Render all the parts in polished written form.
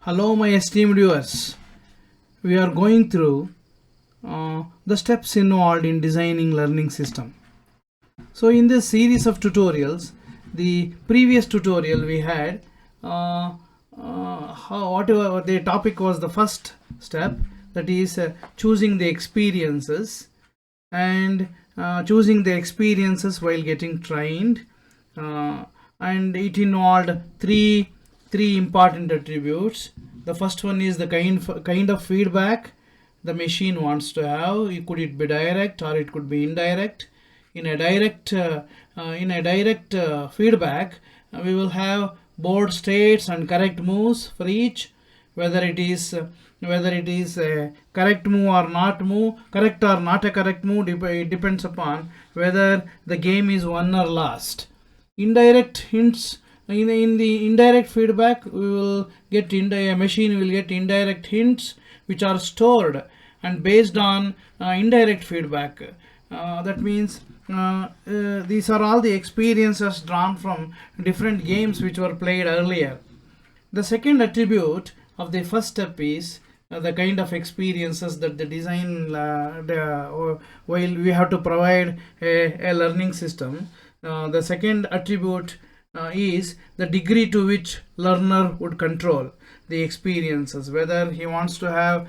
Hello, my esteemed viewers. We are going through the steps involved in designing learning system. So, in this series of tutorials, the previous tutorial we had, whatever the topic was, the first step, that is choosing the experiences and choosing the experiences while getting trained, and it involved three important attributes. The first one is the kind of feedback the machine wants to have. Could it be direct or it could be indirect? In a direct feedback, we will have board states and correct moves for each. Whether it is a correct move or not move, correct or not a correct move, it depends upon whether the game is won or lost. Indirect hints. In the indirect feedback, we will get a machine will get indirect hints which are stored and based on indirect feedback. That means these are all the experiences drawn from different games which were played earlier. The second attribute of the first step is the kind of experiences that the design while we have to provide a learning system. The second attribute is the degree to which learner would control the experiences, whether he wants to have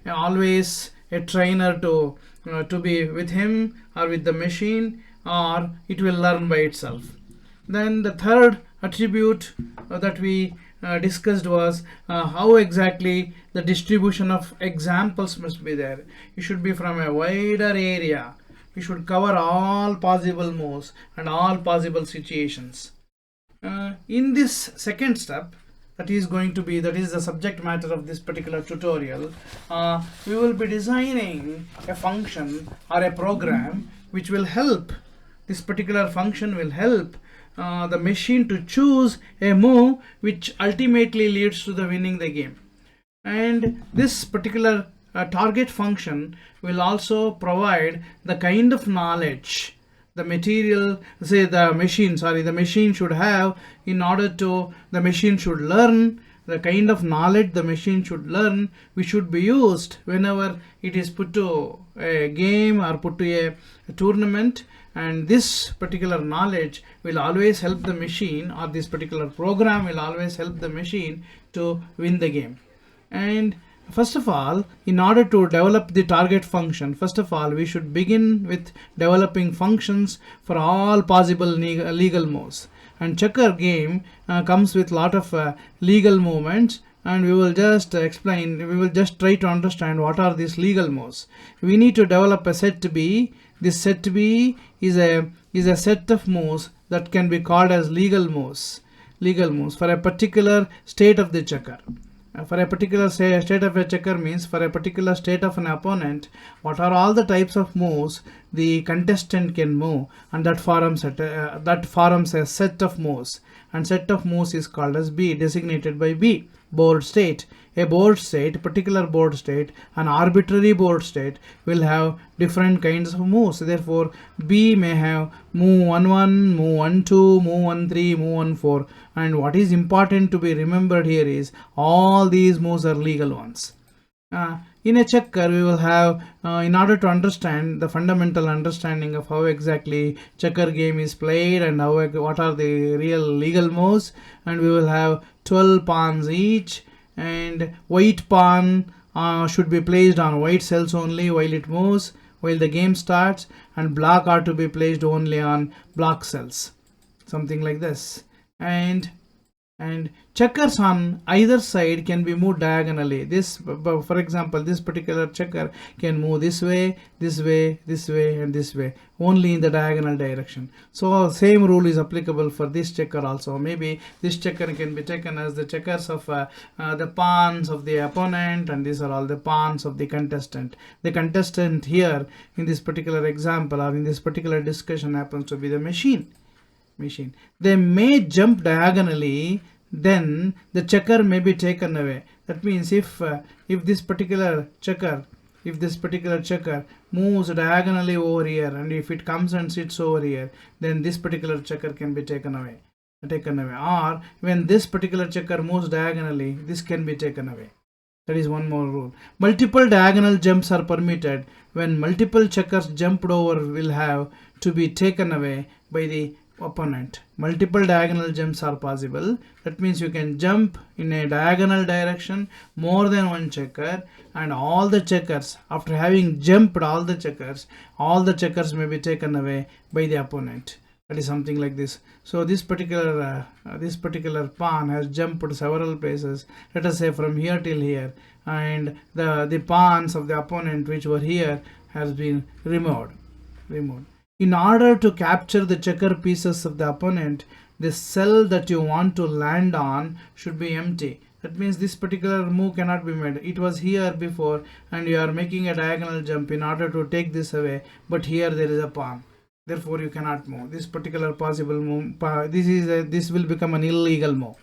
always a trainer to be with him or with the machine, or it will learn by itself. Then the third attribute that we discussed was how exactly the distribution of examples must be there. It should be from a wider area. We should cover all possible moves and all possible situations. In this second step, that is the subject matter of this particular tutorial, we will be designing a function or a program which will help. This particular function will help the machine to choose a move which ultimately leads to the winning the game. And this particular target function will also provide the kind of knowledge the machine should have in order to the machine should learn, the kind of knowledge the machine should learn, which should be used whenever it is put to a game or put to a tournament. And this particular knowledge will always help the machine, or this particular program will always help the machine to win the game. And first of all, in order to develop the target function, first of all we should begin with developing functions for all possible legal moves. And checker game comes with lot of legal movements, and we will just try to understand what are these legal moves. We need to develop a set B. This set B is a set of moves that can be called as legal moves for a particular state of the checker. For a particular state of a checker means for a particular state of an opponent, what are all the types of moves the contestant can move, and that forms a set of moves. And set of moves is called as B, designated by B. Board state. A board state, particular board state, an arbitrary board state will have different kinds of moves. Therefore, B may have move 1-1, move 1-2, move 1-3, move 1-4. And what is important to be remembered here is all these moves are legal ones. In a checker, we will have, in order to understand the fundamental understanding of how exactly checker game is played and what are the real legal moves, and we will have 12 pawns each, and white pawn should be placed on white cells only while it moves, while the game starts, and black are to be placed only on black cells, something like this. And checkers on either side can be moved diagonally. For example, this particular checker can move this way, this way, this way, and this way, only in the diagonal direction. So same rule is applicable for this checker also. Maybe this checker can be taken as the checkers of the pawns of the opponent, and these are all the pawns of the contestant. The contestant here in this particular example or in this particular discussion happens to be the machine. They may jump diagonally, then the checker may be taken away. That means if this particular checker moves diagonally over here, and if it comes and sits over here, then this particular checker can be taken away. taken away, or when this particular checker moves diagonally, this can be taken away. That is one more rule. Multiple diagonal jumps are permitted when multiple checkers jumped over will have to be taken away by the opponent. Multiple diagonal jumps are possible. That means you can jump in a diagonal direction more than one checker, and all the checkers, after having jumped all the checkers may be taken away by the opponent. That is something like this. So this particular pawn has jumped several places, let us say from here till here, and the pawns of the opponent which were here has been removed. In order to capture the checker pieces of the opponent, the cell that you want to land on should be empty. That means this particular move cannot be made. It was here before and you are making a diagonal jump in order to take this away, but here there is a pawn. Therefore you cannot move this particular possible move. This will become an illegal move.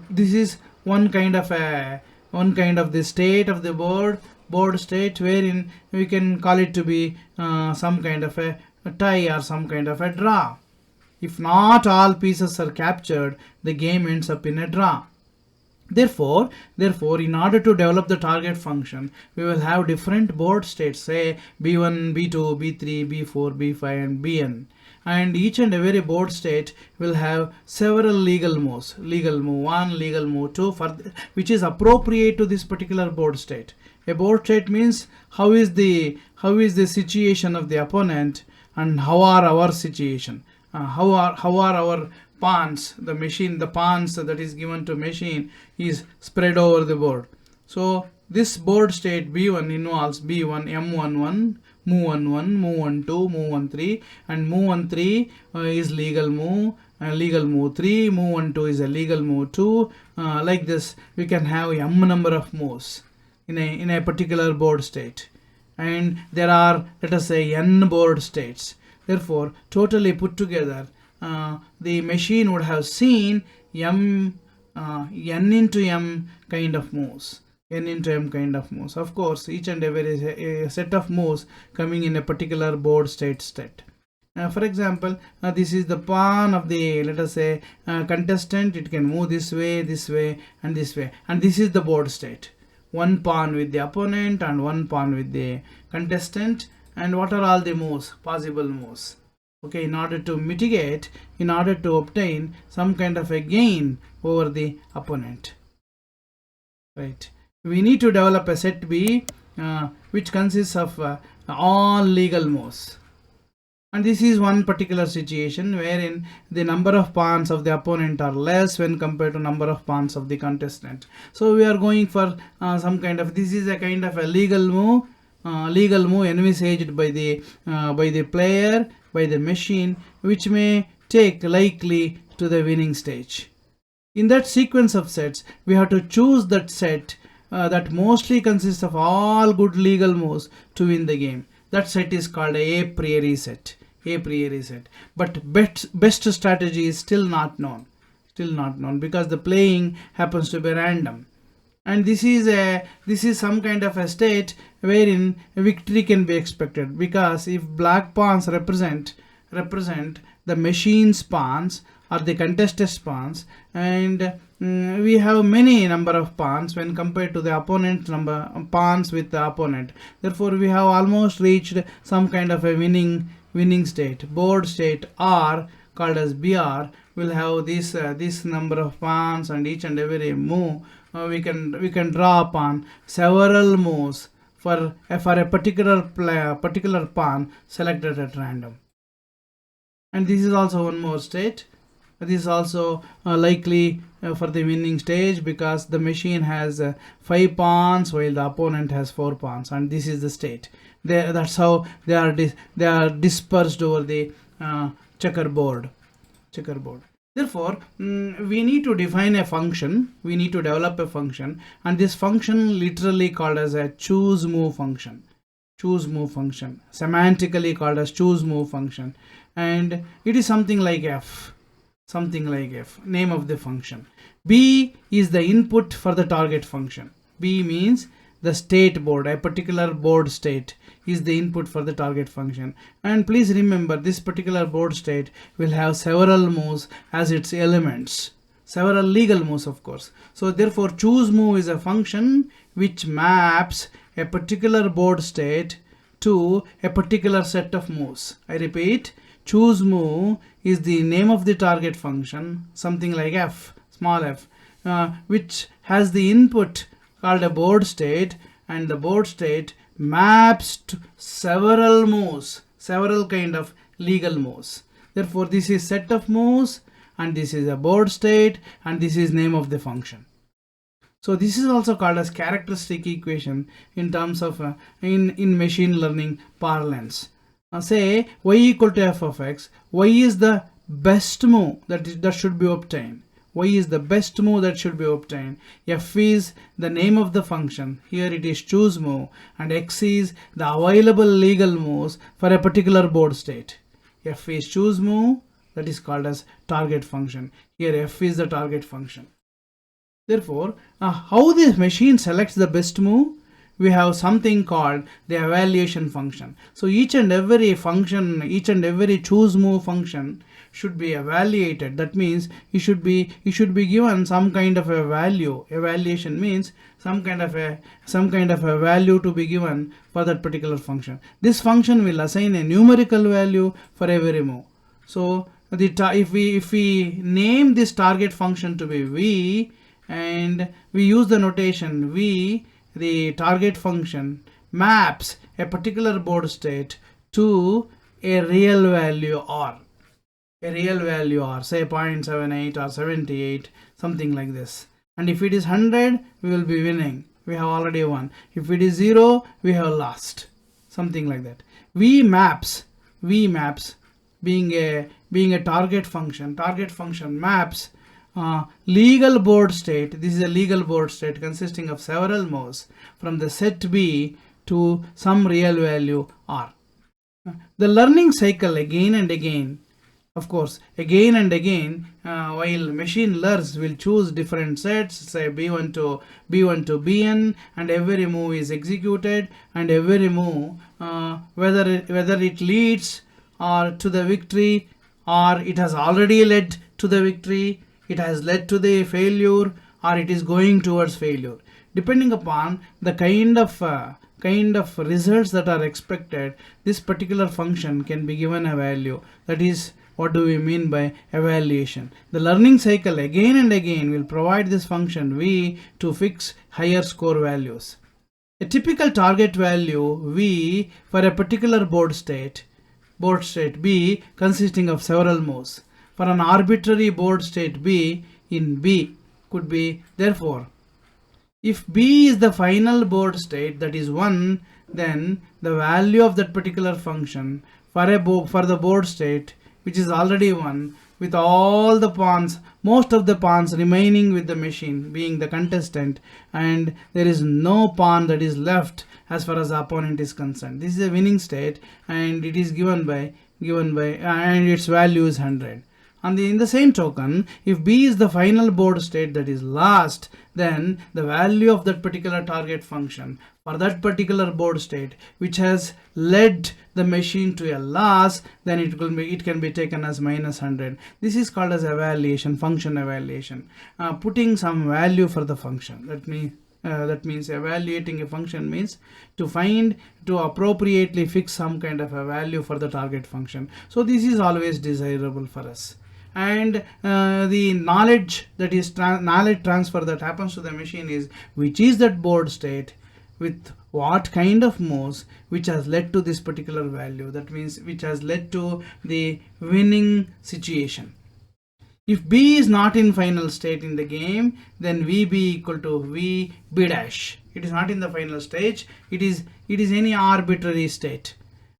This is one kind of the state of the board state, wherein we can call it to be some kind of a tie or some kind of a draw. If not all pieces are captured, the game ends up in a draw. Therefore, in order to develop the target function, we will have different board states, say B1, B2, B3, B4, B5 and Bn. And each and every board state will have several legal moves. Legal move 1, legal move 2, which is appropriate to this particular board state. A board state means how is the situation of the opponent and how are our situation. How are our pawns, the pawns that is given to machine is spread over the board. So this board state B1 involves B1, M11, move 11, move 12, move 13, and move 13 is legal move, legal move 3, move 12 is a legal move 2. Like this, we can have m number of moves in a particular board state, and there are, let us say, n board states. Therefore, totally put together, the machine would have seen n into m kind of moves. Of course, each and every set of moves coming in a particular board state. For example, this is the pawn of the, let us say, contestant. It can move this way, and this way, and this is the board state. One pawn with the opponent and one pawn with the contestant. And what are all the moves, possible moves? Okay, in order to mitigate, in order to obtain some kind of a gain over the opponent, right? We need to develop a set B which consists of all legal moves. And this is one particular situation wherein the number of pawns of the opponent are less when compared to number of pawns of the contestant. So we are going for some kind of, this is a kind of a legal move envisaged by the player, by the machine, which may take likely to the winning stage. In that sequence of sets, we have to choose that set that mostly consists of all good legal moves to win the game. That set is called a priori set. But best strategy is still not known because the playing happens to be random. And this is some kind of a state wherein victory can be expected, because if black pawns represent the machine's pawns or the contestant's pawns, and we have many number of pawns when compared to the opponent's number of pawns with the opponent. Therefore, we have almost reached some kind of a winning state. Board state R, called as BR, will have this number of pawns, and each and every move we can draw upon several moves for a particular pawn selected at random. And this is also one more state. This is also likely for the winning stage, because the machine has 5 pawns while the opponent has 4 pawns, and this is the state. That's how they are dispersed over the checkerboard. Therefore, we need to define a function. We need to develop a function, and this function literally called as a choose move function. Semantically called as choose move function, and it is something like f. Name of the function. B is the input for the target function. B means the state board, a particular board state is the input for the target function. And please remember, this particular board state will have several moves as its elements, several legal moves, of course. So therefore choose move is a function which maps a particular board state to a particular set of moves. I repeat, choose move is the name of the target function, something like f, small f, which has the input called a board state, and the board state maps to several moves, several kind of legal moves. Therefore this is set of moves, and this is a board state, and this is name of the function. So this is also called as characteristic equation in terms of in machine learning parlance. Say y equal to f of x, y is the best move that should be obtained. Y is the best move that should be obtained. F is the name of the function. Here it is choose move, and x is the available legal moves for a particular board state. F is choose move, that is called as target function. Here f is the target function. Therefore, how the machine selects the best move? We have something called the evaluation function. So each and every function, each and every choose move function should be evaluated. That means it should be given some kind of a value. Evaluation means some kind of a value to be given for that particular function. This function will assign a numerical value for every move. So if we name this target function to be v, and we use the notation v, the target function maps a particular board state to a real value r, say 0.78 or 78, something like this. And if it is 100, we will be winning, we have already won. If it is 0, we have lost, something like that. v maps being a target function maps legal board state. This is a legal board state consisting of several moves from the set B to some real value R. The learning cycle again and again, of course, again and again, while machine learns, will choose different sets, say B1 to Bn, and every move is executed, and every move, whether it leads or to the victory, or it has already led to the victory, it has led to the failure, or it is going towards failure. Depending upon the kind of results that are expected, this particular function can be given a value. That is, what do we mean by evaluation? The learning cycle again and again will provide this function v to fix higher score values. A typical target value v for a particular board state B consisting of several moves. For an arbitrary board state B in B could be, therefore, if B is the final board state, that is 1, then the value of that particular function for the board state which is already 1, with all the pawns, most of the pawns remaining with the machine being the contestant, and there is no pawn that is left as far as the opponent is concerned. This is a winning state, and it is given by and its value is 100. And in the same token, if B is the final board state, that is last, then the value of that particular target function for that particular board state which has led the machine to a loss, then it can be taken as minus 100. This is called as evaluation, function evaluation, putting some value for the function. That means evaluating a function means to appropriately fix some kind of a value for the target function. So this is always desirable for us. And the knowledge knowledge transfer that happens to the machine is which is that board state with what kind of moves which has led to this particular value. That means which has led to the winning situation. If B is not in final state in the game, then VB equal to VB dash. It is not in the final stage. It is any arbitrary state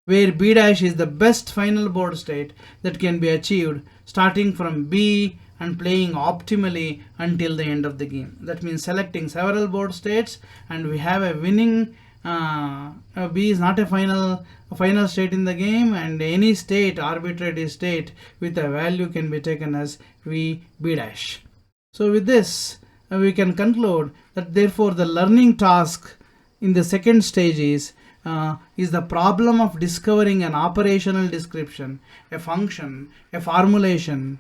where B dash is the best final board state that can be achieved starting from B and playing optimally until the end of the game. That means selecting several board states, and we have a winning. B is not a final state in the game, and any state, arbitrary state with a value can be taken as VB dash. So with this, we can conclude that therefore the learning task in the second stage is the problem of discovering an operational description, a function, a formulation,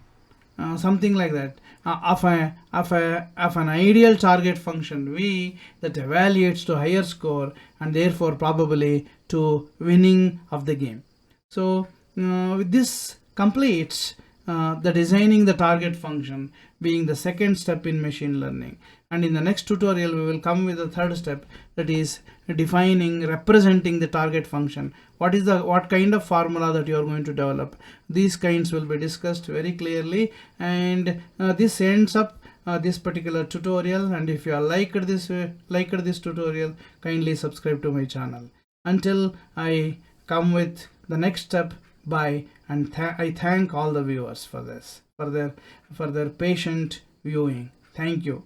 something like that, of an ideal target function v that evaluates to higher score and therefore probably to winning of the game. So this completes the designing the target function being the second step in machine learning. And in the next tutorial we will come with the third step, that is defining, representing the target function. What kind of formula that you are going to develop. These kinds will be discussed very clearly, and this ends up this particular tutorial. And if you are liked this tutorial, kindly subscribe to my channel. Until I come with the next step, bye, and I thank all the viewers for their patient viewing. Thank you.